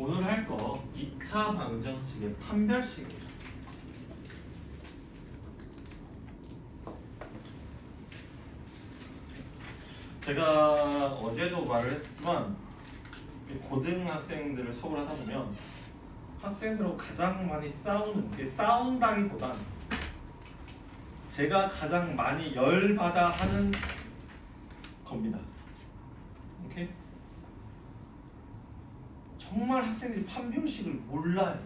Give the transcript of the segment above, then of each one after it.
오늘 할 거 2차 방정식의 판별식이에요. 제가 어제도 말을 했지만 고등학생들을 수업을 하다 보면 학생들하고 가장 많이 싸우는 게 싸운다기보단 제가 가장 많이 열받아 하는 겁니다. 오케이? 정말 학생들이 판별식을 몰라요.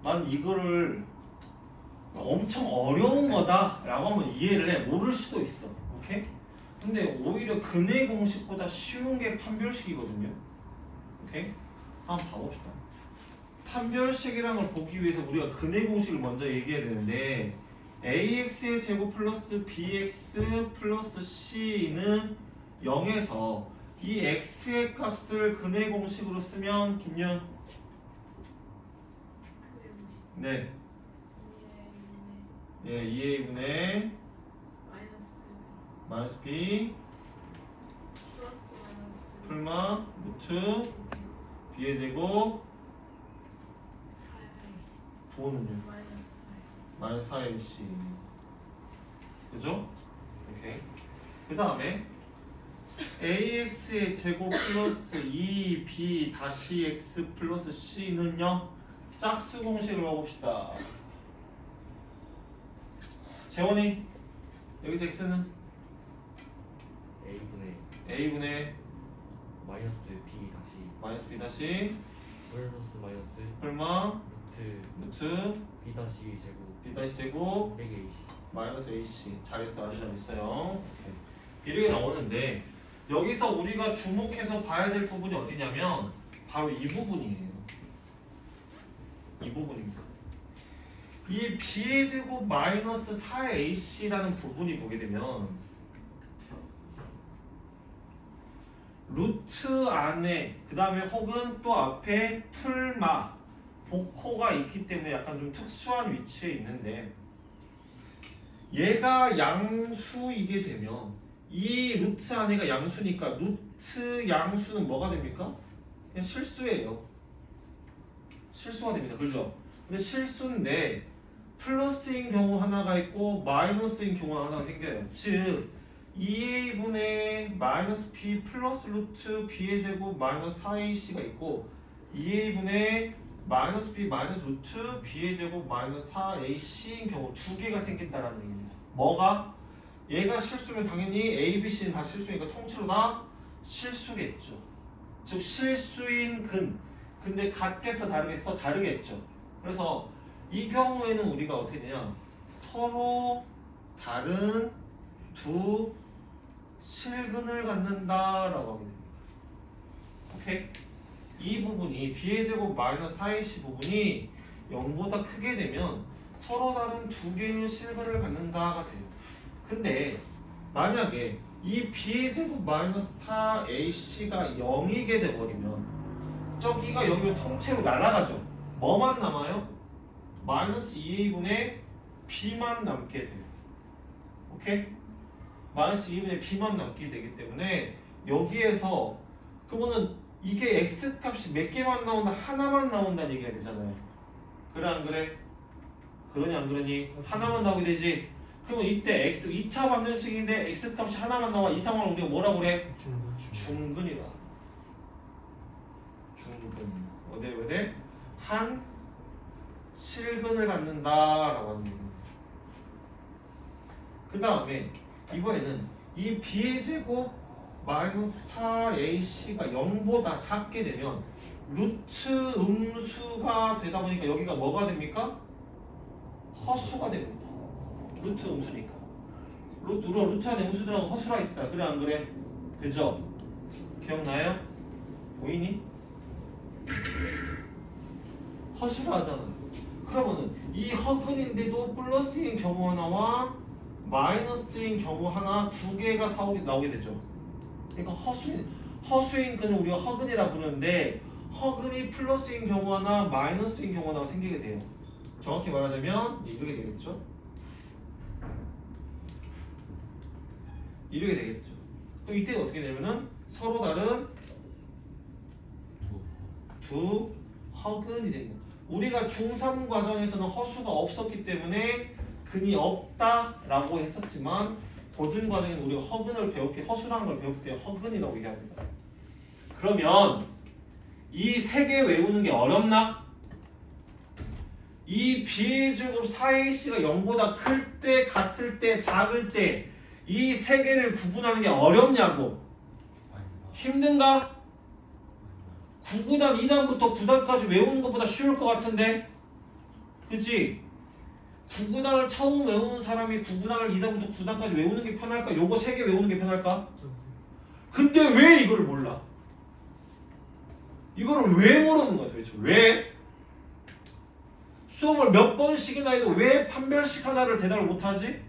난 이거를 엄청 어려운 거다라고 하면 이해를 해. 모를 수도 있어. 오케이? 근데 오히려 근해 공식보다 쉬운 게 판별식이거든요. 오케이? 한번 봐봅시다. 판별식이라는 걸 보기 위해서 우리가 근해 공식을 먼저 얘기해야 되는데 ax의 제곱 플러스 bx 플러스 c는 0에서 이 x의 값을 근해 공식으로 쓰면 김연 네. 예, 2a분의 마이너스 b 풀마 루트 b의 제곱 보는요 마이너스 4ac 그죠? 오케이. 그 다음에 ax의 제곱 플러스 2b 다시 x 플러스 c는요 짝수 공식을 봐봅시다. 재원이 여기서 x는 a분의 마이너스 b 다시 마이너스 b 다시 마이너스 설마 루트 루트 b 다시 제곱 b 다시 제곱 100ac 마이너스 ac. 잘했어. 아주 잘했어요. 오케이. 이렇게 나오는데 여기서 우리가 주목해서 봐야 될 부분이 어디냐면 바로 이 부분이에요. 이 부분입니다. 이 b의 제곱 마이너스 4ac라는 부분이 보게 되면 루트 안에 그 다음에 혹은 또 앞에 풀마 복호가 있기 때문에 약간 좀 특수한 위치에 있는데 얘가 양수이게 되면 이 루트 안에가 양수니까 루트 양수는 뭐가 됩니까? 그냥 실수예요. 실수가 됩니다. 그죠? 근데 실수인데 플러스인 경우 하나가 있고 마이너스인 경우 하나가 생겨요. 즉 2a분의 마이너스 b 플러스 루트 b의 제곱 마이너스 4ac가 있고 2a분의 마이너스 b 마이너스 루트 b의 제곱 마이너스 4ac인 경우 두 개가 생긴다는 얘기입니다. 뭐가? 얘가 실수면 당연히 a, b, c는 다 실수니까 통째로 다 실수겠죠. 즉 실수인 근데 같겠어 다르겠어? 다르겠죠. 그래서 이 경우에는 우리가 어떻게 되냐 서로 다른 두 실근을 갖는다라고 하게 됩니다. 오케이? 이 부분이 b의 제곱 마이너스 4ac 부분이 0보다 크게 되면 서로 다른 두 개의 실근을 갖는다가 돼요. 근데 만약에 이 b의 제곱 마이너스 4ac가 0이게 돼버리면 저기가 0이면 통째로 날아가죠. 뭐만 남아요? 마이너스 2a분의 b만 남게 돼요. 오케이? 마이너스 2분의 b만 남게 되기 때문에 여기에서 그러면은 이게 x 값이 몇 개만 나온다? 하나만 나온다는 얘기가 되잖아요. 그래 안 그래? 그러니 안 그러니? 하나만 나오게 되지. 그러면 이때 x 2차 방정식인데 x 값이 하나만 나와. 이 상황을 우리가 뭐라고 그래? 중근이다. 중근. 어디? 한 실근을 갖는다라고 하는 겁니다. 그 다음에 이번에는 이 b의 제곱 마이너스 4ac가 0보다 작게 되면 루트 음수가 되다 보니까 여기가 뭐가 됩니까? 허수가 됩니다. 루트 음수니까. 루트 안에 음수들하고 허수가 있어요. 그래 안 그래? 그죠? 기억나요? 보이니? 허수라 하잖아요. 그러면은 이 허근인데도 플러스인 경우 하나와 마이너스인 경우 하나 두 개가 나오게 되죠. 그러니까 허수인 근을 우리가 허근이라 부르는데 허근이 플러스인 경우 하나 마이너스인 경우 하나가 생기게 돼요. 정확히 말하자면 이렇게 되겠죠. 이렇게 되겠죠. 그럼 이때 어떻게 되면은 서로 다른 허근이 됩니다. 우리가 중3 과정에서는 허수가 없었기 때문에 근이 없다라고 했었지만 고등 과정에는 우리가 허근을 허수라는 걸 배웠기 때문에 허근이라고 얘기합니다. 그러면 이 세 개 외우는 게 어렵나? 이 비례제곱 4ac가 0보다 클 때, 같을 때, 작을 때 이 세 개를 구분하는 게 어렵냐고? 힘든가? 9구단 2단부터 9단까지 외우는 것보다 쉬울 것 같은데? 그치? 9구단을 처음 외우는 사람이 9구단을 2단부터 9단까지 외우는 게 편할까? 요거 3개 외우는 게 편할까? 근데 왜 이거를 몰라? 이거를 왜 모르는 거야 도대체? 왜? 수업을 몇 번씩이나 해도 왜 판별식 하나를 대답을 못하지?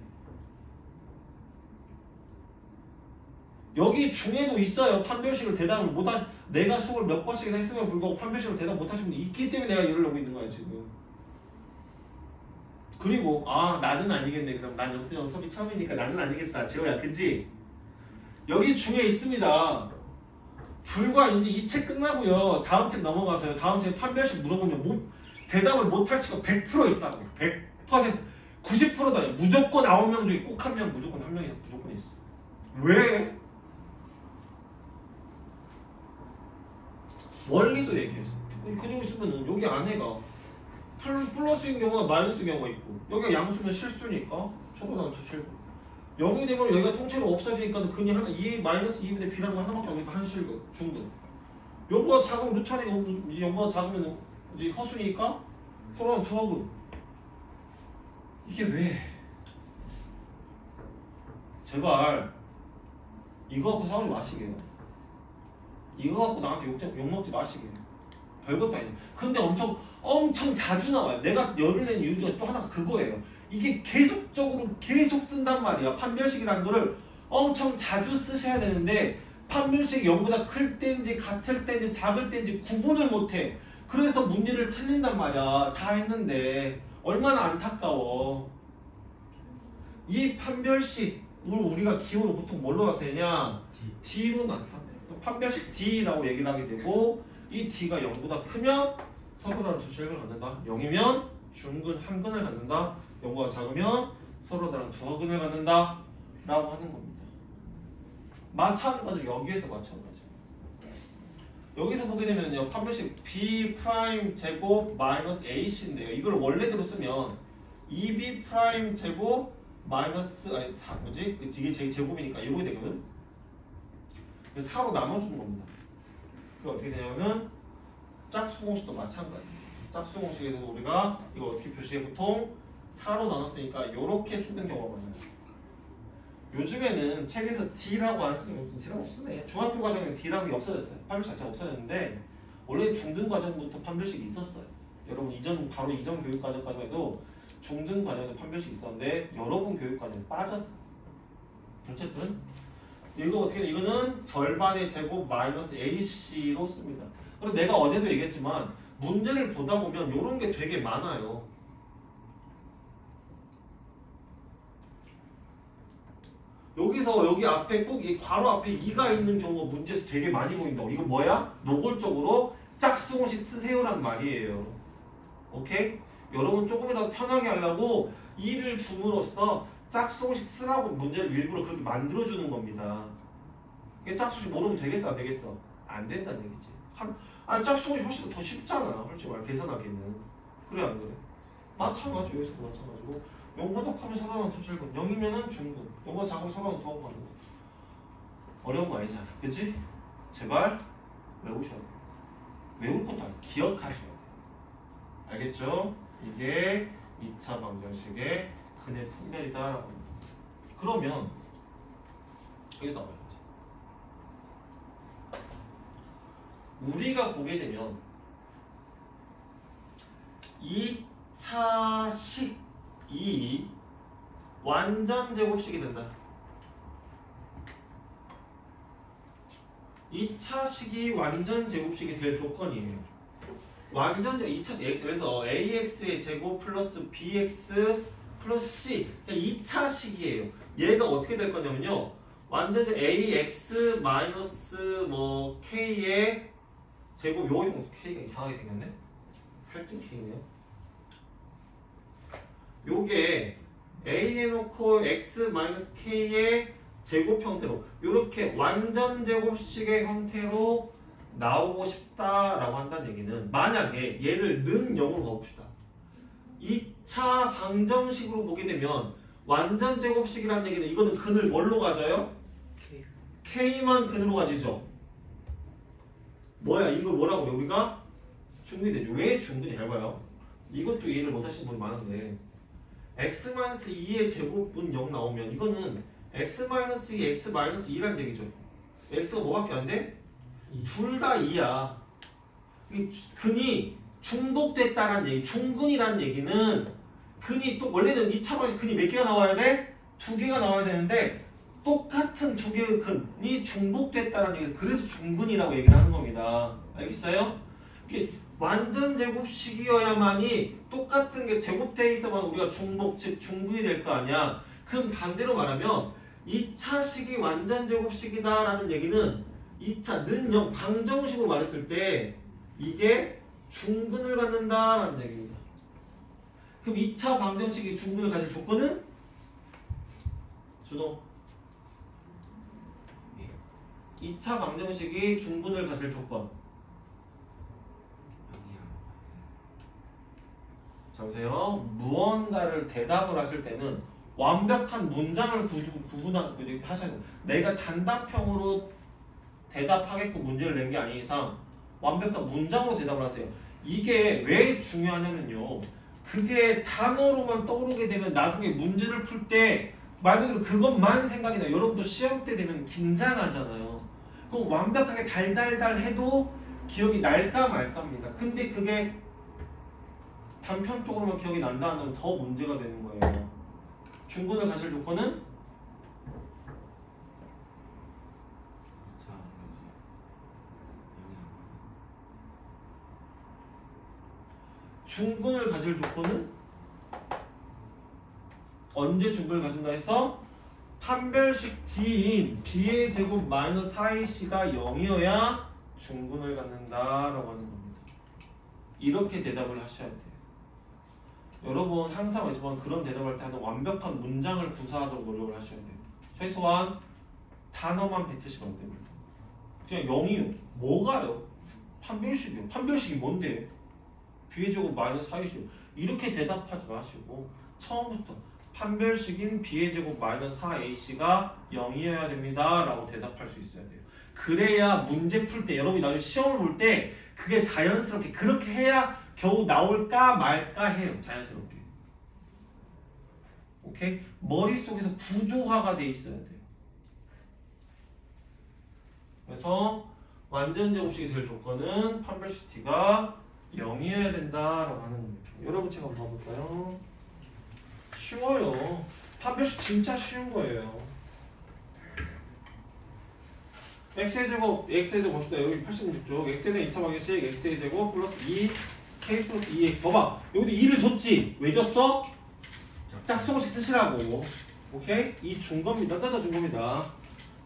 여기 중에도 있어요. 판별식을 대답을 못하시. 내가 수업을 몇 번씩이나 했으면 불구하고 판별식을 대답 못하시는 분이 있기 때문에 내가 이러려고 있는 거야 지금. 그리고 나는 아니겠네. 그럼 난 수업이 처음이니까 나는 아니겠다. 지호야, 그치? 여기 중에 있습니다. 불과 이제 이 책 끝나고요. 다음 책 넘어가서요. 다음 책 판별식 물어보면 대답을 못할 치가 100% 있다고. 100%, 90%다. 무조건 9명 중에 꼭 한 명, 무조건 한 명이 무조건 있어. 왜? 원리도 얘기했어. 그리고 있으면 여기 안에가 플러스인 경우가 마이너스인 경우가 있고 여기가 양수면 실수니까 서로 다 실수. 0이 되면 여기가 통째로 없어지니까 근이 하나 2 마이너스 2분의 b라는 거 하나밖에 없으니까 한실근 중근. 0보다 작으면 루트 안에 이제 0보다 작으면 이제 허수니까 서로 두 허근. 이게 왜? 제발 이거 갖고 싸우지 마시게요. 이거 갖고 나한테 욕먹지 마시게요. 별것도 아니에요. 근데 엄청 자주 나와요. 내가 열을 낸 이유 중에 또 하나가 그거예요. 이게 계속적으로 계속 쓴단 말이야. 판별식이라는 거를 엄청 자주 쓰셔야 되는데 판별식이 0보다 클 때인지 같을 때인지 작을 때인지 구분을 못해. 그래서 문제를 틀린단 말이야. 다 했는데 얼마나 안타까워. 이 판별식 우리가 기호로 보통 뭘로 나타내냐? D로 나타내. 판별식 D라고 얘기를 하게 되고 이 D가 0보다 크면 서로 다른 두 실근을 갖는다. 0이면 중근 한 근을 갖는다. 0보다 작으면 서로 다른 두 허근을 갖는다 라고 하는 겁니다. 마찬가지로 여기에서 마찬가지. 여기서 보게 되면요. 판별식 B 프라임 제곱 마이너스 AC인데요. 이걸 원래대로 쓰면 2B 프라임 제곱 마이너스 이게 제곱이니까 이렇게 되거든. 4로 나눠주는 겁니다. 그게 어떻게 되냐면은 짝수공식도 마찬가지. 짝수공식에서 우리가 이거 어떻게 표시해? 보통 4로 나눴으니까 이렇게 쓰는 경우가 많아요. 요즘에는 책에서 D라고 안 쓰는 D라고 쓰네. 중학교 과정에는 D라는 게 없어졌어요. 판별식 자체가 없어졌는데 원래 중등 과정부터 판별식이 있었어요. 여러분 바로 이전 교육 과정까지 해도 중등 과정에도 판별식이 있었는데 여러분 교육 과정에 빠졌어. 어쨌든 이거 어떻게 돼? 이거는 절반의 제곱 마이너스 AC로 씁니다. 그리고 내가 어제도 얘기했지만 문제를 보다 보면 이런 게 되게 많아요. 여기서 여기 앞에 꼭 이 괄호 앞에 2가 있는 경우가 문제에서 되게 많이 보인다고. 이거 뭐야? 노골적으로 짝수공식 쓰세요란 말이에요. 오케이? 여러분 조금이라도 편하게 하려고 2를 줌으로써 짝수공식 쓰라고 문제를 일부러 그렇게 만들어주는 겁니다. 이게 짝수식 모르면 되겠어 안 되겠어? 안 된다는 얘기지. 짝수공식 훨씬 더 쉽잖아. 솔직히 말 계산하기는. 그래 안 그래? 마찬가지. 여기서도 마찬가지고 0보다 크면 서로는 두 실근, 0이면은 중근, 0보다 작으면 서로는 두 허근. 어려운 거 아니잖아. 그치? 제발 외우셔야 돼. 외울 것도 아니고 기억하셔야 돼. 알겠죠? 이게 2차 방정식의 근의 분별이다라고 합니다. 그러면 여기서 나와야지. 우리가 보게 되면 2차식이 완전 제곱식이 된다. 2차식이 완전 제곱식이 될 조건이에요. 완전 2차식 x에서 ax의 제곱 플러스 bx 플러스 c 2차식이에요. 얘가 어떻게 될 거냐면요. 완전 ax 마이너스 k의 제곱 요형 K가 이상하게 생겼네? 살찐 K네요. 요게 A 해놓고 X-K의 제곱 형태로 요렇게 완전 제곱식의 형태로 나오고 싶다라고 한다는 얘기는 만약에 얘를 는 0으로 가봅시다. 2차 방정식으로 보게 되면 완전 제곱식이라는 얘기는 이거는 근을 뭘로 가져요? K만 근으로 가지죠. 뭐야 이거 뭐라고 그래? 우리가 중근이 되죠. 왜 중근이 잘 봐요? 이것도 이해를 못하시는 분이 많은데 X-2의 제곱은 0 나오면 이거는 X-2, X-2라는 얘기죠. X가 뭐밖에 안 돼? 둘 다 2야. 근이 중복됐다라는 얘기, 중근이라는 얘기는 근이 또 원래는 2차 방식 근이 몇 개가 나와야 돼? 2개가 나와야 되는데 똑같은 두 개의 근이 중복됐다라는 얘기, 그래서 중근이라고 얘기를 하는 겁니다. 알겠어요? 이게 완전 제곱식이어야만이 똑같은 게 제곱돼 있어만 우리가 중복, 즉 중근이 될 거 아니야. 그럼 반대로 말하면 2차식이 완전 제곱식이다라는 얘기는 2차 는 0 방정식으로 말했을 때 이게 중근을 갖는다라는 얘기입니다. 그럼 2차 방정식이 중근을 가질 조건은? 준호 2차 방정식이 중근을 가질 조건. 자 보세요. 무언가를 대답을 하실 때는 완벽한 문장을 하셔야 돼요. 내가 단답형으로 대답하겠고 문제를 낸 게 아닌 이상 완벽한 문장으로 대답을 하세요. 이게 왜 중요하냐면요. 그게 단어로만 떠오르게 되면 나중에 문제를 풀 때 말 그대로 그것만 생각이 나요. 여러분도 시험 때 되면 긴장하잖아요. 그럼 완벽하게 달달달 해도 기억이 날까 말까입니다. 근데 그게 단편적으로만 기억이 난다 하면 더 문제가 되는 거예요. 중근을 가질 조건은? 중근을 가질 조건은? 언제 중근을 가진다 했어? 판별식 D인 B의 제곱 마이너스 4AC가 0이어야 중근을 갖는다라고 하는 겁니다. 이렇게 대답을 하셔야 돼요. 여러분 항상 말했지만 그런 대답할 때 하는 완벽한 문장을 구사하도록 노력을 하셔야 돼요. 최소한 단어만 뱉으시면 안 됩니다. 그냥 0이요. 뭐가요? 판별식이요. 판별식이 뭔데? B의 제곱 마이너스 4AC요. 이렇게 대답하지 마시고 처음부터 판별식인 B의 제곱 마이너스 4AC가 0이어야 됩니다 라고 대답할 수 있어야 돼요. 그래야 문제 풀 때 여러분이 나중에 시험을 볼 때 그게 자연스럽게 그렇게 해야 겨우 나올까 말까 해요. 자연스럽게. 오케이? 머릿속에서 구조화가 돼 있어야 돼요. 그래서 완전 제곱식이 될 조건은 판별식 D가 0이어야 된다라고 하는 겁니다. 여러분 제가 한번 봐볼까요? 쉬워요. 판별식 진짜 쉬운 거예요. x의 제곱 봅시다. 여기 86쪽 x의 2차 방정식 x의 제곱 플러스 2 k 플러스 2x. 봐봐. 여기도 2를 줬지. 왜 줬어? 짝수공식 쓰시라고. 오케이? 이 준 겁니다. 따져 준 겁니다.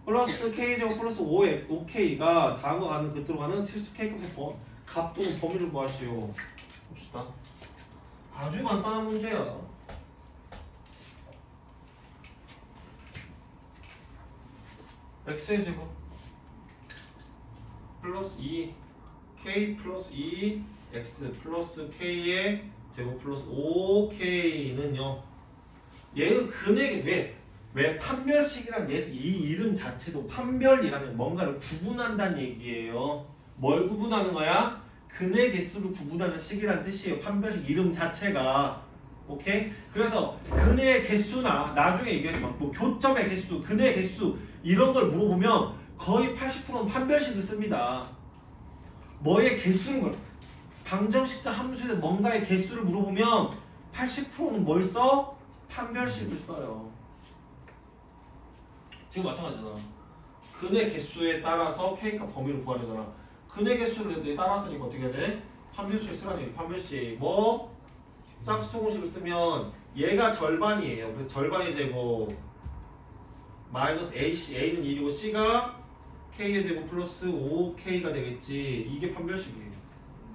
플러스 k 제곱 플러스 5k가 다음과 같은 끝으로 가는 실수 k 값의 값 또는 범위를 구하시오. 봅시다. 아주 간단한 문제야. x의 제곱 플러스 2k 플러스 2x 플러스 k의 제곱 플러스 5k는요. 얘의 근액이 왜 판별식이란 이 이름 자체도 판별이라는 뭔가를 구분한다는 얘기예요. 뭘 구분하는 거야? 근의 개수를 구분하는 식이란 뜻이에요. 판별식 이름 자체가. 오케이? 그래서 근의 개수나 나중에 얘기했지만 뭐 교점의 개수, 근의 개수 이런 걸 물어보면 거의 80%는 판별식을 씁니다. 뭐의 개수를 방정식과 함수에서 뭔가의 개수를 물어보면 80%는 뭘 써? 판별식을 써요. 지금 마찬가지잖아. 근의 개수에 따라서 k값 범위를 구하려잖아. 근의 개수를 따라서니까 어떻게 해야 돼? 판별식을 쓰라니. 판별식 뭐? 짝수공식을 쓰면 얘가 절반이에요. 그래서 절반이 제곱 마이너스 AC, A는 1이고 C가 k의 제곱 플러스 5k가 되겠지. 이게 판별식이에요.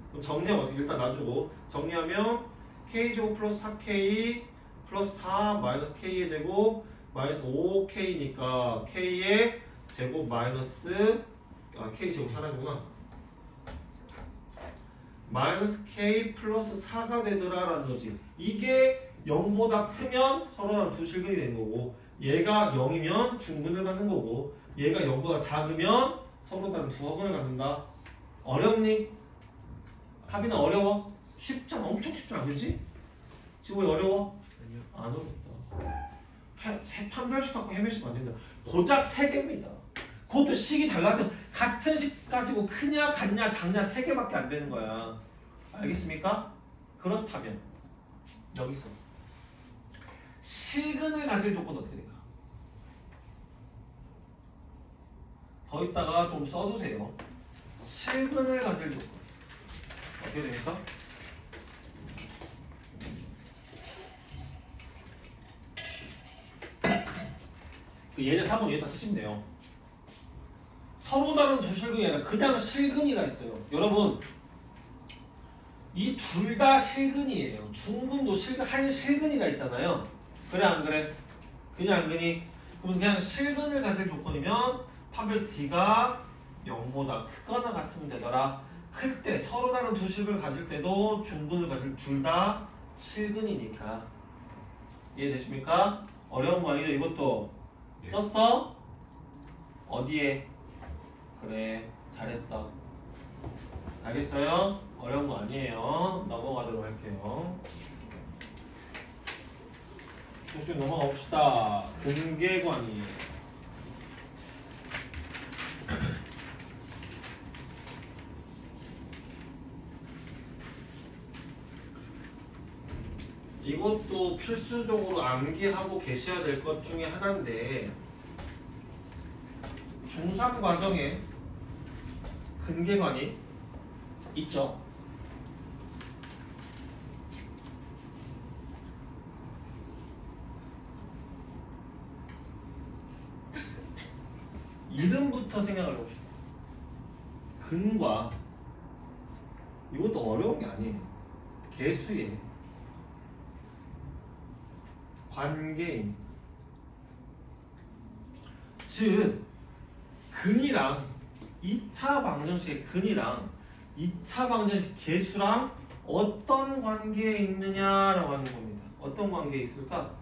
그럼 정리하면 어떻게 일단 놔주고 정리하면 k 제곱 플러스 4k 플러스 4 마이너스 k의 제곱 마이너스 5k니까 k의 제곱 마이너스 k 제곱 사라지구나. 마이너스 k 플러스 4가 되더라 라는 거지. 이게 0보다 크면 서로 두 실근이 되는 거고, 얘가 0이면 중근을 갖는 거고, 얘가 0보다 작으면 서로 다른 두 허근을 갖는다. 어렵니? 합의는 어려워? 쉽잖아. 엄청 쉽잖아. 그치? 지금 왜 어려워? 아니요. 안 어렵다. 판별식 갖고 헤매시면 안 된다. 고작 3개입니다. 그것도 식이 달라서 같은 식 가지고 크냐 같냐 작냐 3개밖에 안 되는 거야. 알겠습니까? 그렇다면 여기서 실근을 가질 조건 어떻게 될까? 더 있다가 좀 써두세요. 실근을 가질 조건 어떻게 됩니까? 예제 3번 여기다 쓰시면 돼요. 서로 다른 두 실근이 아니라 그냥 실근이라 했어요. 여러분 이 둘 다 실근이에요. 중근도 실근, 한 실근이라 했잖아요. 그래 안 그래? 그냥 안 그니? 그럼 그냥 실근을 가질 조건이면 판별 D가 0보다 크거나 같으면 되더라. 클 때 서로 다른 두 실근을 가질 때도 중근을 가질 둘 다 실근이니까. 이해되십니까? 어려운 거 아니죠? 이것도 예. 썼어? 어디에? 그래 잘했어. 알겠어요? 어려운 거 아니에요. 넘어가도록 할게요. 쭉쭉 넘어가 봅시다. 근계관이 이것도 필수적으로 암기하고 계셔야 될 것 중에 하나인데, 중3 과정에 근계관이 있죠. 이름부터 생각을 해봅시다. 근과 이것도 어려운 게 아니에요. 개수의 관계임. 즉 근이랑 2차 방정식의 근이랑 2차 방정식 개수랑 어떤 관계에 있느냐라고 하는 겁니다. 어떤 관계에 있을까?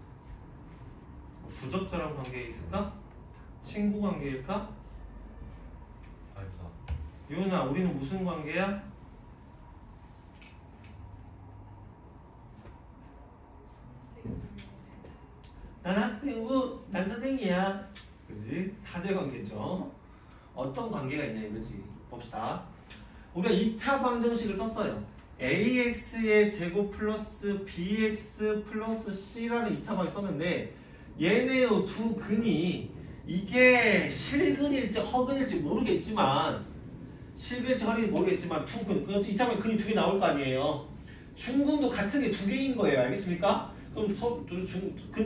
부적절한 관계에 있을까? 친구 관계일까? 알파. 유은아, 우리는 무슨 관계야? 난 학생이고 난 선생이야. 그지? 사제관계죠. 어떤 관계가 있냐 이거지. 봅시다. 우리가 2차 방정식을 썼어요. ax의 제곱 플러스 bx 플러스 c라는 2차 방정식 썼는데, 얘네의 두 근이 이게 실근일지 허근일지 모르겠지만, 실근일지 허근일지 모르겠지만 두 근, 그렇지 2차 방정식 근이 두 개 나올 거 아니에요. 중근도 같은 게 두 개인 거예요. 알겠습니까? 그럼 근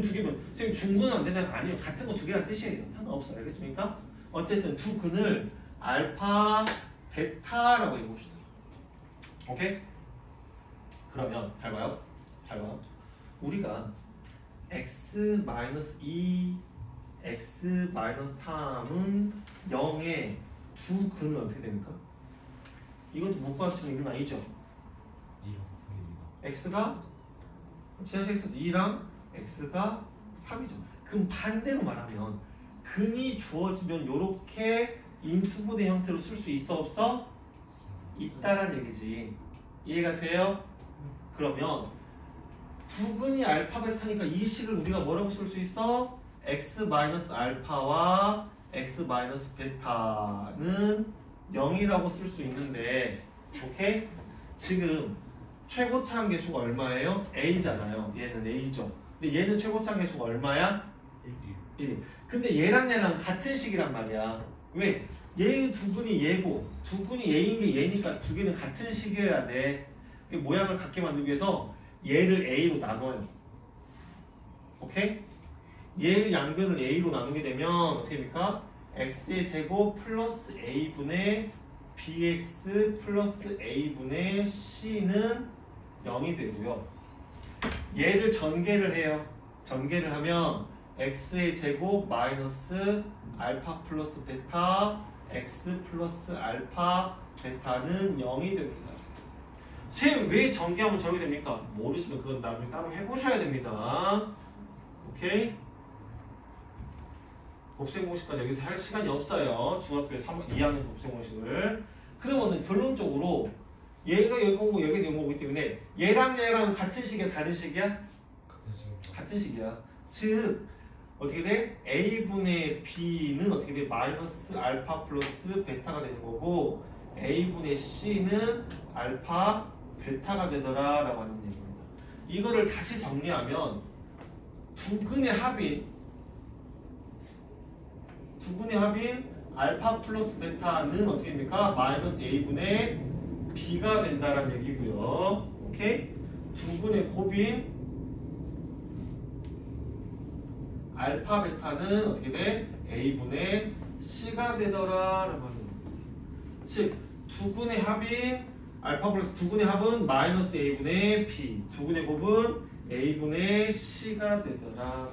두 개면 선생님 중근은 안 되나요? 아니요. 같은 거 두 개란 뜻이에요. 상관없어요. 알겠습니까? 어쨌든 두 근을 알파, 베타라고 해봅시다. 오케이? 그러면 잘 봐요. 잘 봐. 우리가 x-2, x-3은 0의 두 근은 어떻게 됩니까? 이것도 못 받치는 이유는 아니죠. 2랑 3입니다. x가 지하식에서 2랑 x가 3이죠. 그럼 반대로 말하면 근이 주어지면 이렇게 인수분해 형태로 쓸 수 있어 없어? 있다란 얘기지. 이해가 돼요? 그러면 두 근이 알파 베타니까 이 식을 우리가 뭐라고 쓸 수 있어? x-알파와 x-베타는 0이라고 쓸 수 있는데, 오케이? 지금 최고차항 계수가 얼마예요? a잖아요. 얘는 a죠. 근데 얘는 최고차항 계수가 얼마야? 1. 근데 얘랑 얘랑 같은 식이란 말이야. 왜? 얘의 두 근이 얘고 두 근이 얘인 게 얘니까 두 개는 같은 식이어야 돼. 그 모양을 같게 만들기 위해서 얘를 a로 나눠요. 오케이? 얘의 양변을 a로 나누게 되면 어떻게 됩니까? x의 제곱 플러스 a분의 bx 플러스 a분의 c는 0이 되고요. 얘를 전개를 해요. 전개를 하면 x의 제곱 마이너스 알파 플러스 베타 x 플러스 알파 베타는 0이 됩니다. 쌤, 왜 전개하면 저렇게 됩니까? 모르시면 그건 나중에 따로 해보셔야 됩니다. 오케이? 곱셈 공식까지 여기서 할 시간이 없어요. 중학교 2학년 곱셈 공식을. 그러면은 결론적으로 얘가 여기 오고 여기서 여기 오기 때문에 얘랑 얘랑 같은 식이야, 다른 식이야? 같은 식입니다. 같은 식이야. 즉 어떻게 돼? a분의 b는 어떻게 돼? 마이너스 알파 플러스 베타가 되는 거고 a분의 c는 알파 베타가 되더라 라고 하는 얘기입니다. 이거를 다시 정리하면 두 근의 합인 알파 플러스 베타는 어떻게 됩니까? 마이너스 a분의 b가 된다라는 얘기고요. 오케이? 두 근의 곱인 알파 베타는 어떻게 돼? a분의 c가 되더라 라고 하는 겁니다. 즉 두 근의 합인 알파 플러스 두 근의 합은 마이너스 a분의 b, 두 근의 곱은 a분의 c가 되더라.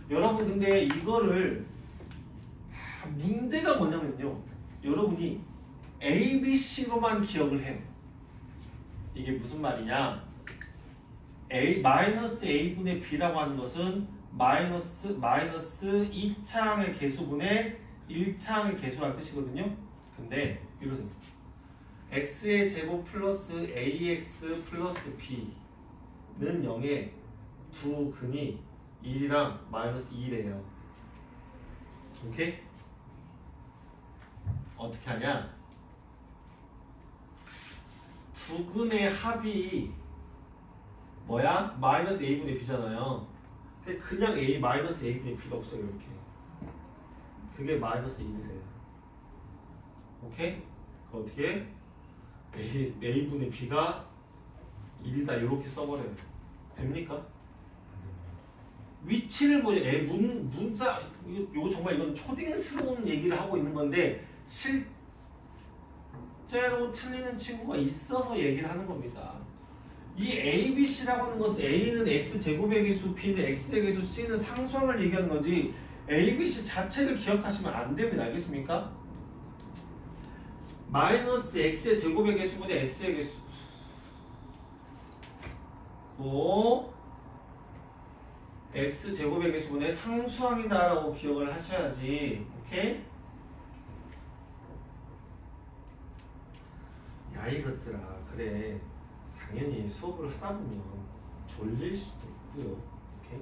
여러분 근데 이거를 문제가 뭐냐면요, 여러분이 a, b, c로만 기억을 해요. 이게 무슨 말이냐? 마이너스 a분의 b라고 하는 것은 마이너스 2차항의 개수분의 1차항의 개수라는 뜻이거든요. 근데 이런 x의 제곱 플러스 ax 플러스 b는 0에 두 근이 1이랑 마이너스 2래요. 오케이? 어떻게 하냐? 두 근의 합이 뭐야? 마이너스 a분의 b잖아요. 그냥 a 마이너스 a분의 b가 없어요. 이렇게. 그게 마이너스 1이래요. 오케이? 그 어떻게? a분의 b가 1이다 이렇게 써버려요. 됩니까? 위치를 보자. 문자 이거 정말 이건 초딩스러운 얘기를 하고 있는 건데 실제로 틀리는 친구가 있어서 얘기를 하는 겁니다. 이 A, B, C라고 하는 것은 A는 X제곱의 개수, B는 X의 개수, C는 상수항을 얘기하는 거지 A, B, C 자체를 기억하시면 안 됩니다. 알겠습니까? 마이너스 X의 제곱의 개수분의 X의 개수 고 X제곱의 개수분의 상수항이다라고 기억을 하셔야지. 오케이? 야 이것들아, 그래 당연히 수업을 하다 보면 졸릴 수도 있고요. 오케이?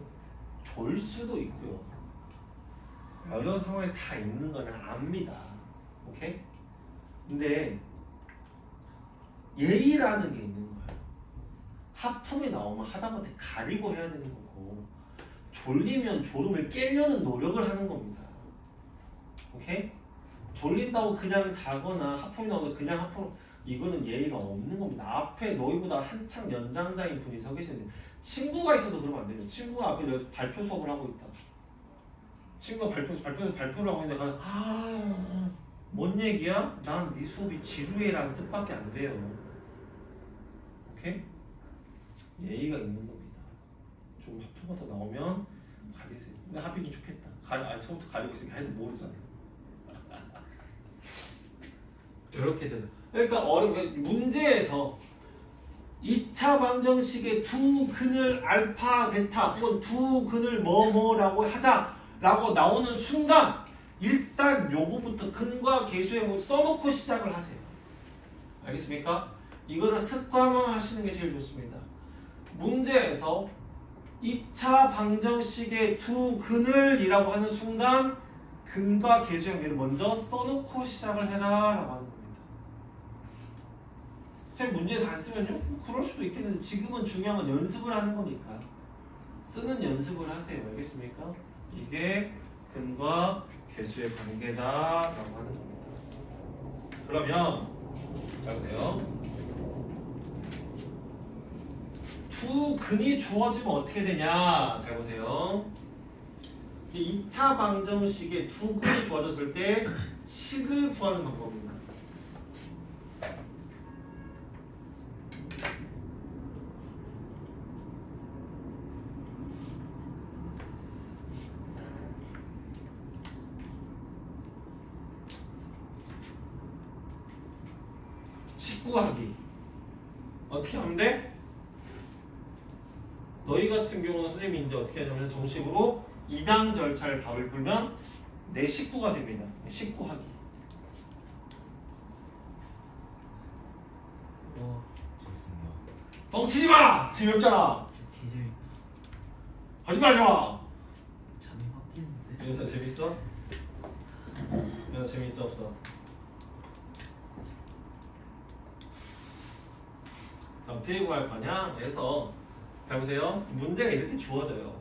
졸 수도 있고요. 어려운 상황이 다 있는 거는 압니다. 오케이? 근데 예의라는 게 있는 거예요. 하품이 나오면 하다못해 가리고 해야 되는 거고, 졸리면 졸음을 깨려는 노력을 하는 겁니다. 오케이? 졸린다고 그냥 자거나 하품이 나오면 그냥 하품, 이거는 예의가 없는 겁니다. 앞에 너희보다 한창 연장자인 분이 서 계시는데 친구가 있어도 그러면 안 돼요. 친구가 앞에 내가 발표 수업을 하고 있다. 친구가 발표를 하고 있는데 뭔 얘기야? 난 네 수업이 지루해라는 뜻밖에 안 돼요. 오케이? 예의가 있는 겁니다. 좀 하품 같아 나오면 가리세요. 근데 합의는 좋겠다. 처음부터 가리고 있으니까 애들 모르잖아요. 이렇게 되는. 그러니까 문제에서 2차 방정식의 두 근을 알파, 베타 혹은 두 근을 뭐뭐라고 하자라고 나오는 순간 일단 요거부터 근과 계수의 써놓고 시작을 하세요. 알겠습니까? 이거를 습관화 하시는 게 제일 좋습니다. 문제에서 2차 방정식의 두 근을 이라고 하는 순간 근과 계수의 관계를 먼저 써놓고 시작을 해라 라고 하는 겁니다. 선생님 문제에서 안 쓰면요? 뭐 그럴 수도 있겠는데 지금은 중요한 건 연습을 하는 거니까 쓰는 연습을 하세요. 알겠습니까? 이게 근과 계수의 관계다 라고 하는 겁니다. 그러면 자 보세요. 두 근이 주어지면 어떻게 되냐? 잘 보세요. 2차 방정식에 두 근이 주어졌을 때 식을 구하는 방법입니다. 식 구하기 어떻게 하면 돼? 너희 같은 경우는 선생님이 이제 어떻게 하냐면 정식으로 입양 절차를 답을 풀면 내 식구가 됩니다. 식구하기. 와 재밌습니다. 뻥치지 마! 재미없잖아. 개재미. 거짓말하지 마. 잠이 확 깨는데. 여기서 재밌어? 여기서 재밌어 없어? 자, 어떻게 구할 거냐? 그래서 잘 보세요. 문제가 이렇게 주어져요.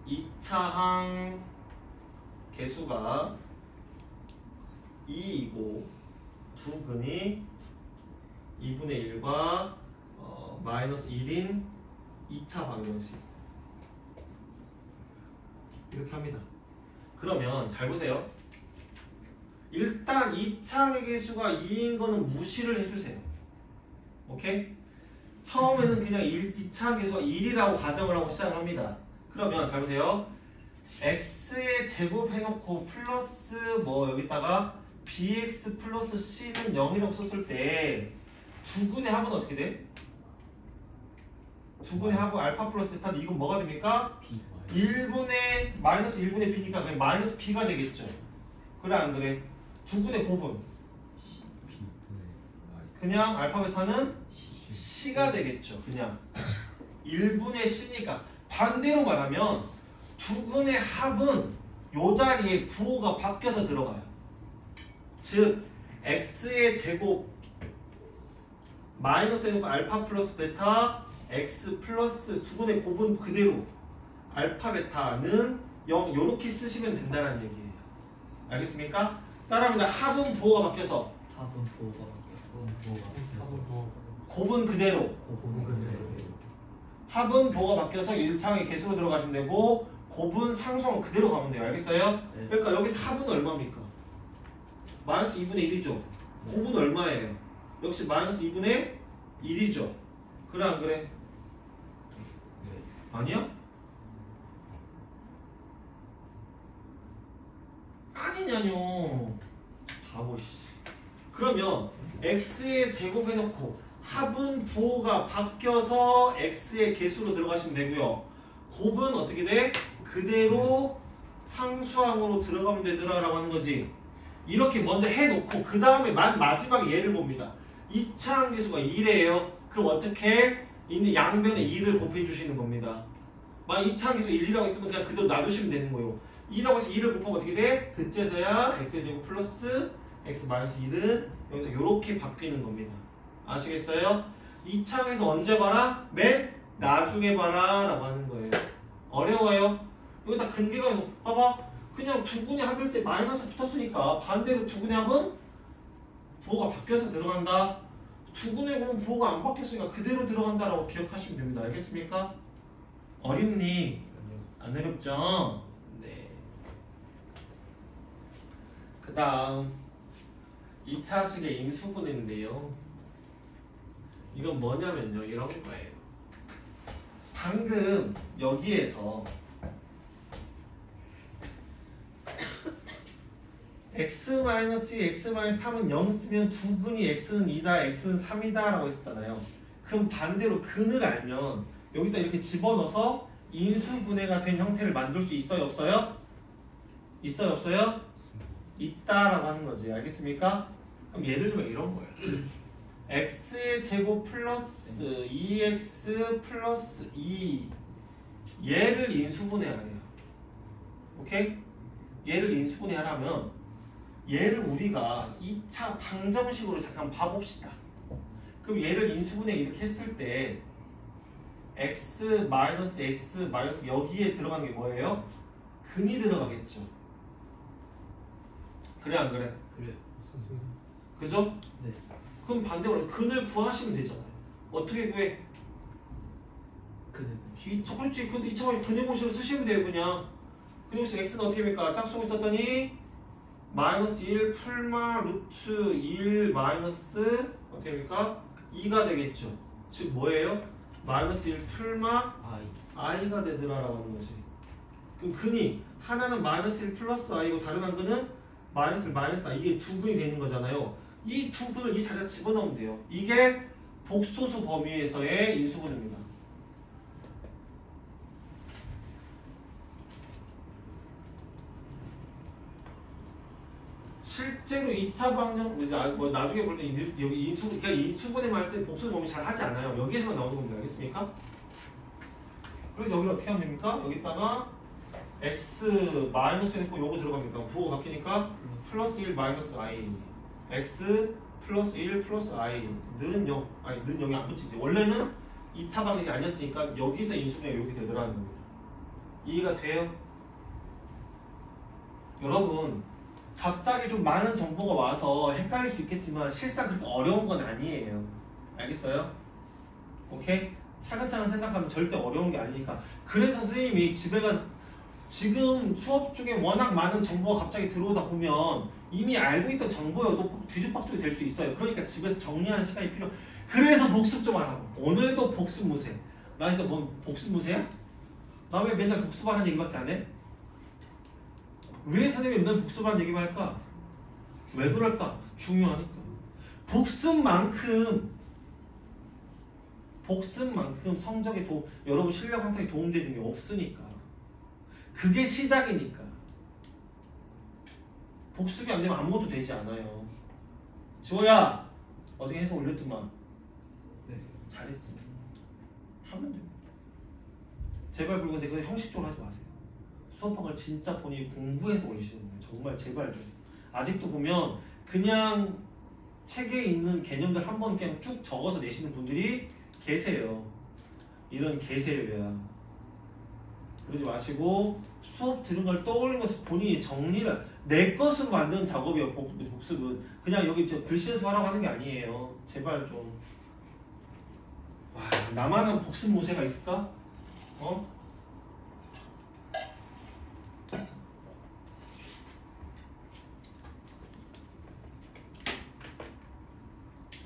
2차항 개수가 2이고 두 근이 2분의 1과 마이너스 1인 2차 방정식 이렇게 합니다. 그러면 잘 보세요. 일단 2차항의 개수가 2인 거는 무시를 해주세요. 오케이? 처음에는 그냥 2차항 개수가 1이라고 가정을 하고 시작을 합니다. 그러면 잘 보세요. x의 제곱 해놓고 플러스 뭐 여기다가 bx 플러스 c는 0이라고 썼을 때 두 근의 합은 어떻게 돼? 두 근의 합은 알파 플러스 베타인데 이건 뭐가 됩니까? B. 1분의 마이너스 1분의 b니까 그냥 마이너스 b가 되겠죠. 그래 안 그래? 두 근의 곱은 그냥 알파 베타는 c가 되겠죠. 그냥 1분의 c니까 반대로 말하면 두 근의 합은 요 자리에 부호가 바뀌어서 들어가요. 즉 x의 제곱 마이너스 해놓고 알파 플러스 베타 x 플러스 두 근의 곱은 그대로 알파 베타는 0 요렇게 쓰시면 된다는 얘기예요. 알겠습니까? 따라합니다. 합은 부호가 바뀌어서 합은 부호가 바뀌어서. 곱은 그대로 곱은 그대로. 합은 부호가 바뀌어서 1차항의 개수로 들어가시면 되고 곱은 상수항 그대로 가면 돼요. 알겠어요? 네. 그러니까 여기서 합은 얼마입니까? 마이너스 2분의 1이죠. 곱은 얼마예요? 역시 마이너스 2분의 1이죠. 그래 안 그래? 네. 아니야? 아니냐뇨. 바보씨. 그러면 x의 제곱 해놓고 합은 부호가 바뀌어서 x의 개수로 들어가시면 되고요. 곱은 어떻게 돼? 그대로 상수항으로 들어가면 되더라 라고 하는 거지. 이렇게 먼저 해놓고 그 다음에 마지막에 얘를 봅니다. 2차항 개수가 1이에요. 그럼 어떻게? 있는 양변에 2를 곱해주시는 겁니다. 만약 2차항 개수 1이라고 있으면 그냥 그대로 놔두시면 되는 거예요. 2라고 해서 2를 곱하면 어떻게 돼? 그때서야 x제곱 플러스 x 마이너스 1은 여기서 이렇게 바뀌는 겁니다. 아시겠어요? 2차항에서 언제 봐라? 맨 나중에 봐라 라고 하는 거예요. 어려워요? 여기다 근계가 있는 거 봐봐. 그냥 두 근의 합일 때 마이너스 붙었으니까 반대로 두 근의 합은 부호가 바뀌어서 들어간다. 두 근의 곱은 부호가 안 바뀌었으니까 그대로 들어간다라고 기억하시면 됩니다. 알겠습니까? 어렵니? 안 어렵죠? 네. 그 다음 2차식의 인수분해인데요. 이건 뭐냐면요. 이런 거예요. 방금 여기에서 x-2, x-3은 0 쓰면 두 근이 x는 2다, x는 3이다 라고 했었잖아요. 그럼 반대로 근을 알면 여기다 이렇게 집어넣어서 인수분해가 된 형태를 만들 수 있어요? 없어요? 있어요? 없어요? 있다라고 하는 거지. 알겠습니까? 그럼 예를 들면 이런 거예요. x의 제곱 플러스 2x 플러스 2 얘를 인수분해하래요. 오케이? 얘를 인수분해하려면 얘를 우리가 2차 방정식으로 잠깐 봐봅시다. 그럼 얘를 인수분해 이렇게 했을 때 x 마이너스 x 마이너스 여기에 들어간 게 뭐예요? 근이 들어가겠죠. 그래 안 그래? 그래. 그죠? 네. 그럼 반대로 근을 구하시면 되잖아요. 어떻게 구해? 그네. 그렇지. 근데 2차 방정식 근의 공식을 쓰시면 돼요 그냥. 근의 공식 x는 어떻게 됩니까? 짝수공식 썼더니 마이너스 1 풀마 루트 1 마이너스 어떻게 됩니까? 2가 되겠죠. 즉 뭐예요? 마이너스 1 풀마 i가 되더라라고 하는 거지. 그럼 근이 하나는 마이너스 1 플러스 i고 다른 한 근은 마이너스 1 마이너스 i. 이게 두 근이 되는 거잖아요. 이 두 근을 이 자리에 집어넣으면 돼요. 이게 복소수 범위에서의 인수분해입니다. 실제로 2차 방정 뭐 나중에 볼 때 여기 그러니까 인수분해만 할 때 복소수 범위 잘 하지 않아요. 여기에서만 나오는 겁니다. 알겠습니까? 그래서 여기를 어떻게 하면 됩니까? 여기다가 x 마이너스 했고 요거 들어갑니까? 부호가 바뀌니까 플러스 1 마이너스 i x 플러스 1 플러스 i는 0 아니 는 0이 안 붙이지. 원래는 2차 방정식이 아니었으니까 여기서 인수분해가 이렇게 되더라는 겁니다. 이해가 돼요? 여러분 갑자기 좀 많은 정보가 와서 헷갈릴 수 있겠지만 실상 그렇게 어려운 건 아니에요. 알겠어요? 오케이? 차근차근 생각하면 절대 어려운 게 아니니까. 그래서 선생님이 집에 가서 지금 수업 중에 워낙 많은 정보가 갑자기 들어오다 보면 이미 알고 있던 정보여도 뒤죽박죽이 될 수 있어요. 그러니까 집에서 정리하는 시간이 필요. 그래서 복습 좀 하라고. 오늘도 복습 무세. 나 진짜 뭐 복습 무세야? 나 왜 맨날 복습하는 얘기밖에 안 해? 왜 선생님이 맨날 복습하는 얘기만 할까? 왜 그럴까? 중요하니까. 복습만큼 성적에 여러분 실력 향상에 도움되는 게 없으니까. 그게 시작이니까. 복습이 안 되면 아무것도 되지 않아요. 지호야, 어저께 해서 올렸더만. 네. 잘했지. 하면 됩니다. 제발 근데 그거 형식적으로 하지 마세요. 수업학을 진짜 본인이 공부해서 올리시는 거예요. 정말 제발 좀. 아직도 보면 그냥 책에 있는 개념들 한 번 그냥 쭉 적어서 내시는 분들이 계세요. 이런 계세요야. 그러지 마시고 수업 들은 걸 떠올리면서 본인이 정리를 내 것으로 만드는 작업이에요. 복습은 그냥 여기 글씨 연습하라고 하는 게 아니에요. 제발 좀. 와, 나만한 복습 모세가 있을까? 어?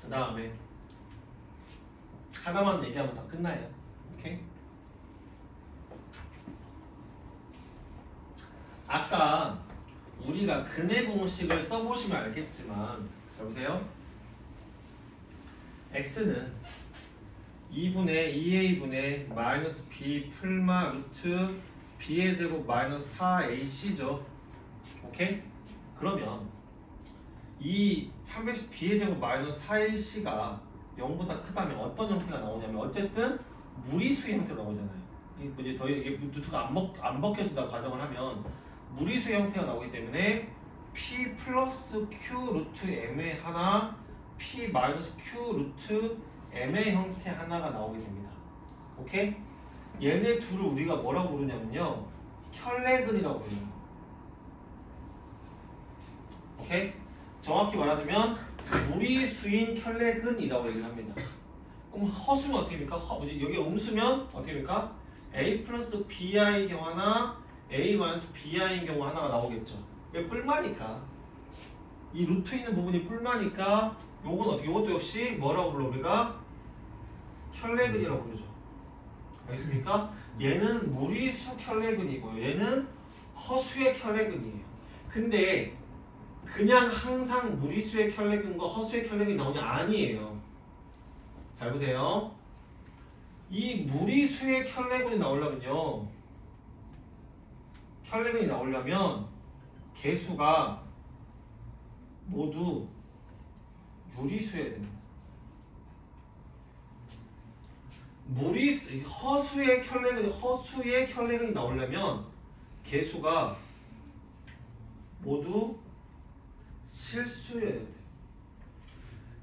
그 다음에 하나만 얘기하면 다 끝나요. 오케이? 아까 우리가 근의 공식을 써보시면 알겠지만 자 보세요. x는 2분의 2a분의 마이너스 b 풀마 루트 b의 제곱 마이너스 4ac죠. 오케이? 그러면 이 판별식 b의 제곱 마이너스 4ac가 0보다 크다면 어떤 형태가 나오냐면 어쨌든 무리수의 형태로 나오잖아요. 이제 더 이게 루트가 안 벗겨진다고 가정을 하면 무리수의 형태가 나오기 때문에 p 플러스 q 루트 m의 하나 p 마이너스 q 루트 m의 형태 하나가 나오게 됩니다. 오케이? 얘네 둘을 우리가 뭐라고 부르냐면요 혈례근이라고 불러요. 오케이? 정확히 말하자면 무리수인 혈례근이라고 얘기를 합니다. 그럼 허수는 어떻게 됩니까? 여기 음수면 어떻게 됩니까? a 플러스 bi의 경우 하나 a 마이너스 bi인 경우 하나가 나오겠죠. 왜? 뿔마니까. 이 루트 있는 부분이 뿔마니까 요것도 역시 뭐라고 불러? 우리가 혈례근이라고 부르죠. 알겠습니까? 얘는 무리수 혈례근이고요. 얘는 허수의 혈례근이에요. 근데 그냥 항상 무리수의 혈례근과 허수의 혈례근이 나오냐? 아니에요. 잘 보세요. 이 무리수의 혈례근이 나오려면 개수가 모두 유리수여야 됩니다. 허수의 혈례근이 나오려면 개수가 모두 실수여야 돼요.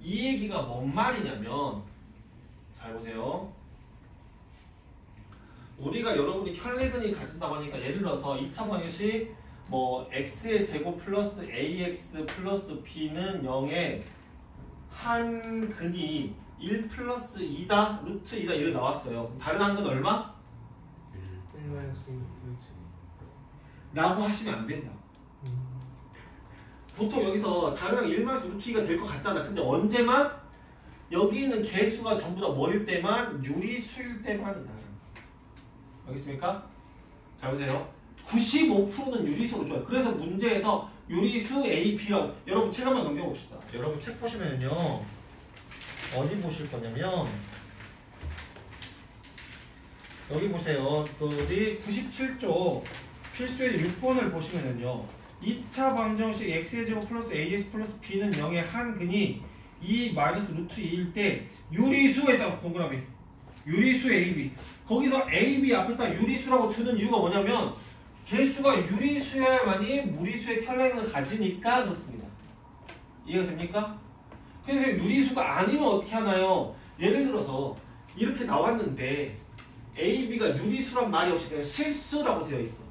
이 얘기가 뭔 말이냐면 잘 보세요. 우리가 여러분이 혈례근이 가진다고 하니까 예를 들어서 2차 방정식 뭐 x의 제곱 플러스 ax 플러스 b는 0의 한 근이 1 플러스 2다 루트 2다 이렇게 나왔어요. 그럼 다른 항은 얼마? 1-2 라고 하시면 안 된다. 보통 여기서 다른 항 1 마이너스 루트 2가 될 것 같잖아. 근데 언제만? 여기 있는 개수가 전부 다 뭐일 때만? 유리수일 때만이다. 알겠습니까? 잘 보세요. 95%는 유리수로 줘요. 그래서 문제에서 유리수 A, B라고. 여러분 책 한번 넘겨봅시다. 여러분 책 보시면요. 어디 보실 거냐면 여기 보세요. 어디 97쪽 필수의 6번을 보시면은요. 2차 방정식 x의 제곱 플러스 ax 플러스 b는 0의 한근이 2 마이너스 루트 2일 때 유리수에다가 동그라미 유리수 AB 거기서 AB 앞에다 유리수라고 주는 이유가 뭐냐면 개수가 유리수여야만이 무리수의 혈량을 가지니까 그렇습니다. 이해가 됩니까? 그래서 유리수가 아니면 어떻게 하나요? 예를 들어서 이렇게 나왔는데 AB가 유리수란 말이 없이 그냥 실수라고 되어 있어.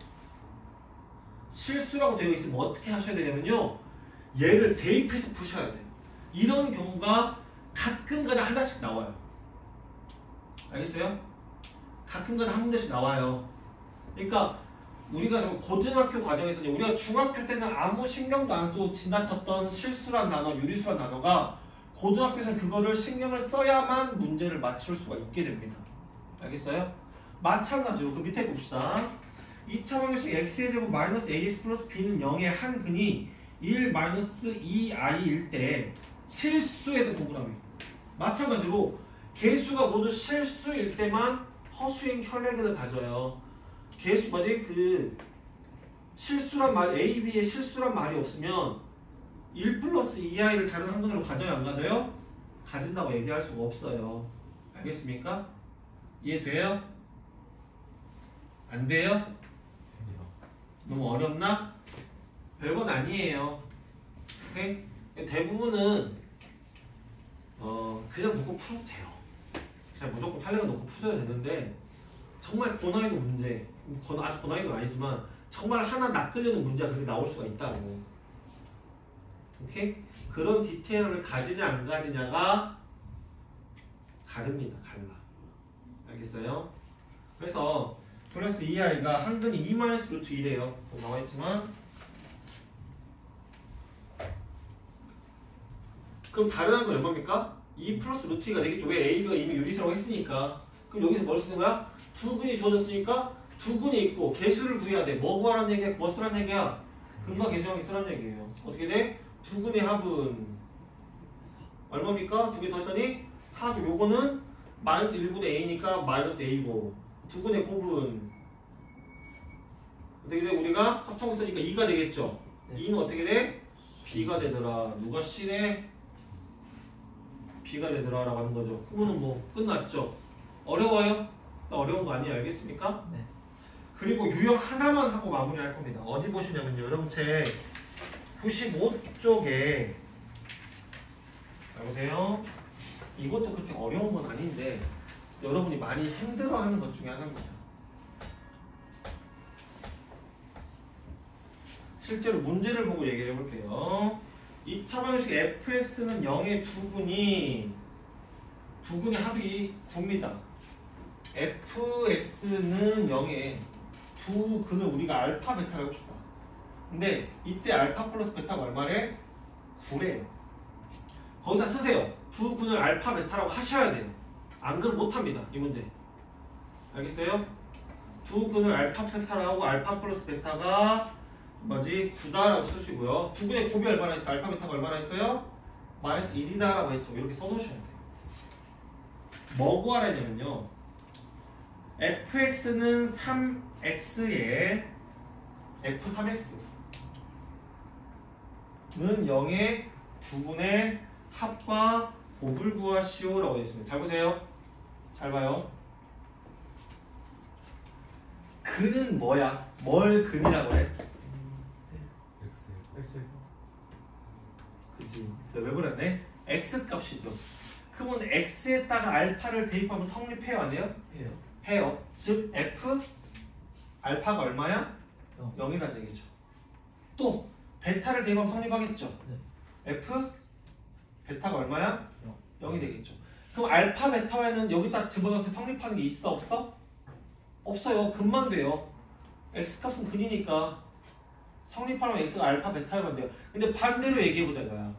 실수라고 되어 있으면 어떻게 하셔야 되냐면요. 얘를 대입해서 푸셔야 돼요. 이런 경우가 가끔가다 하나씩 나와요. 알겠어요? 가끔가다 한 문제씩 나와요. 그러니까 우리가 고등학교 과정에서 우리가 중학교 때는 아무 신경도 안 쓰고 지나쳤던 실수란 단어, 유리수란 단어가 고등학교에서는 그거를 신경을 써야만 문제를 맞출 수가 있게 됩니다. 알겠어요? 마찬가지로 그 밑에 봅시다. 2차 방정식 x의 제곱 마이너스 ax 플러스 b는 0의 한근이 1 마이너스 2i일 때 실수에도 동그라미. 마찬가지로 개수가 모두 실수일 때만 허수행 혈액을 가져요. 개수 뭐지? 그 실수란 말 A, B에 실수란 말이 없으면 1 플러스 2i를 다른 한근으로 가져요? 안 가져요? 가진다고 얘기할 수가 없어요. 알겠습니까? 이해돼요? 안 돼요? 됩니다. 너무 어렵나? 별건 아니에요. 오케이? 대부분은 그냥 놓고 풀어도 돼요. 그냥 무조건 탄력을 놓고 풀어야 되는데 정말 고난이도 문제, 아주 고난이도는 아니지만 정말 하나 낚으려는 문제가 그렇게 나올 수가 있다고. 오케이? 그런 디테일을 가지냐 안 가지냐가 다릅니다. 달라. 알겠어요? 그래서 플러스 2i가 한근이 2 마이너스 루트 2래요. 나와있지만 그럼 다른 한건 얼마입니까? 2 플러스 루트 2가 되겠죠. 왜 AB가 이미 유리수라고 했으니까. 그럼 여기서 뭘 쓰는 거야? 두 근이 주어졌으니까 두 근이 있고 개수를 구해야 돼. 뭐 구하라는 얘기야? 뭐 쓰라는 얘기야? 근과 개수형이 쓰라는 얘기예요. 어떻게 돼? 두 근의 합은 얼마입니까? 두 개 더했더니 4죠. 요거는 마이너스 1분의 a니까 마이너스 a고 두 근의 곱은 어떻게 돼? 우리가 합창을 쓰니까 2가 되겠죠. 네. 2는 어떻게 돼? b가 되더라. 누가 C래? b가 되더라 라고 하는 거죠. 그거는 뭐 끝났죠. 어려워요? 어려운 거 아니에요. 알겠습니까? 네. 그리고 유형 하나만 하고 마무리할 겁니다. 어디 보시냐면요. 여러분 책 95쪽에 보세요. 이것도 그렇게 어려운 건 아닌데 여러분이 많이 힘들어하는 것 중에 하나입니다. 실제로 문제를 보고 얘기해 볼게요. 2차 방정식 fx는 0의 두 근이 합이 9입니다. fx는 0의 두 근을 우리가 알파 베타라고 합시다. 근데 이때 알파 플러스 베타가 얼마래? 9래요. 거기다 쓰세요. 두 근을 알파 베타라고 하셔야 돼요. 안 그러면 못합니다. 이 문제. 알겠어요? 두 근을 알파 베타라고 알파 플러스 베타가 뭐지? 9다라고 쓰시고요. 두 근의 곱이 얼마나 있어요? 알파 베타가 얼마나 있어요? 마이너스 1이다라고 했죠. 이렇게 써놓으셔야 돼요. 뭐 구하라 했냐면요. fx는 3x에 f3x는 0의 두 분의 합과 곱을 구하시오 라고 되어 있습니다. 잘 보세요. 잘 봐요. 근은 뭐야? 뭘 근이라고 해? X 그치. 왜 그랬네? x 값이죠. 그러면 x에다가 알파를 대입하면 성립해요 안 해요? 해요. 해요. 즉 f 알파가 얼마야? 0. 0이라는 얘기죠. 또 베타를 대입하면 성립하겠죠. 네. f 베타가 얼마야? 0. 0이 되겠죠. 그럼 알파 베타에는 여기다 집어넣어서 성립하는 게 있어 없어? 없어요. 근만 돼요. x 값은 근이니까 성립하면 x가 알파 베타에만 돼요. 근데 반대로 얘기해보자 이거야.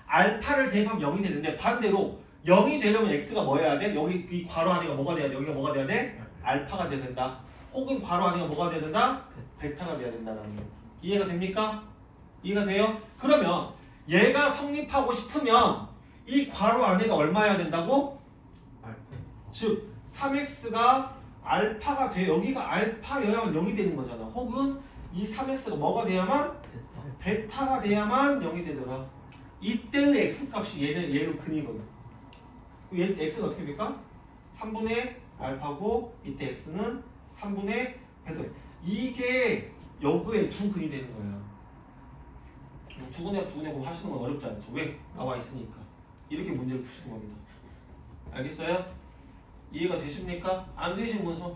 알파를 대입하면 0이 되는데 반대로 0이 되려면 x가 뭐 해야 돼? 여기 이 괄호 안에가 뭐가 돼야 돼? 여기가 뭐가 돼야 돼? 알파가 돼야 된다. 혹은 괄호 안에가 뭐가 돼야 된다? 베타가 돼야 된다는 거. 이해가 됩니까? 이해가 돼요? 그러면 얘가 성립하고 싶으면 이 괄호 안에가 얼마여야 된다고? 즉 3x가 알파가 돼. 여기가 알파여야만 0이 되는 거잖아. 혹은 이 3x가 뭐가 돼야만? 베타가 돼야만 0이 되더라. 이때의 x값이 얘의 근이거든. 얘 x는 어떻게 됩니까? 3분의 알파고 이때 x는 3분의 베타. 이게 여그의 두 근이 되는 거야. 두 근에 하시는 건 어렵지 않죠. 왜? 나와 있으니까. 이렇게 문제를 푸시는 겁니다. 알겠어요? 이해가 되십니까? 안 되신 분 손.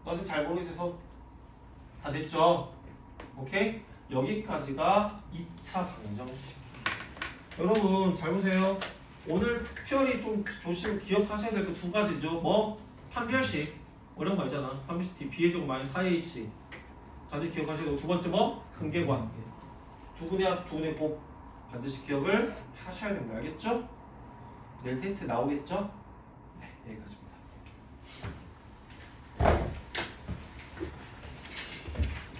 나 지금 잘 모르겠어서 다 됐죠? 오케이? 여기까지가 2차 방정식. 여러분 잘 보세요. 오늘 특별히 좀 기억하셔야 될 그 두 가지죠. 뭐? 판별식. 어려운 거 알잖아. 판별식 D 비례제곱 마이너스 4AC. 반드시 기억하셔야 되고 두 번째 뭐? 근계관. 두근의 합, 두근의 곱. 반드시 기억을 하셔야 됩니다. 알겠죠? 내일 테스트 나오겠죠? 네, 여기까지입니다.